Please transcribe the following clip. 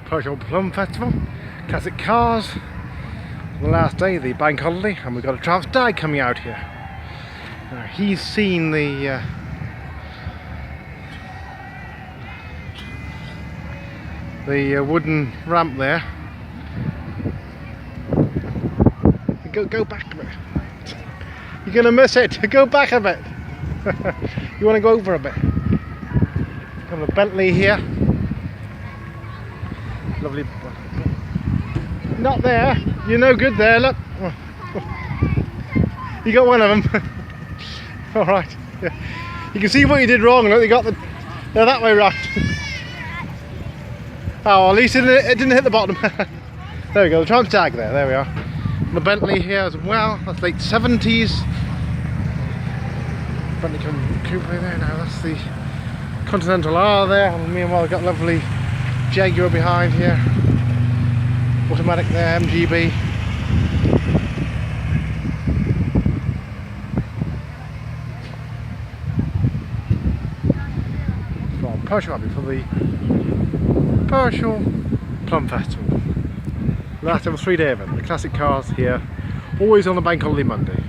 Pershore Plum Festival, classic cars. The last day of the bank holiday, and we've got a Stag coming out here. Now, he's seen the wooden ramp there. Go back a bit. You're gonna miss it. Go back a bit. You want to go over a bit. Got a Bentley here. Lovely. Not there. You're no good there. Look. You got one of them. All right. Yeah. You can see what you did wrong. Look, you got they're that way round. Oh, at least it didn't hit the bottom. There we go. The Stag there. There we are. And the Bentley here as well. That's late 70s. Bentley coupe there now. That's the Continental R there. And meanwhile, we've got lovely Jaguar behind here. Automatic there, MGB. From Pershore for the Pershore Plum Festival. Last of a 3-day event. The classic cars here, always on the bank holiday Monday.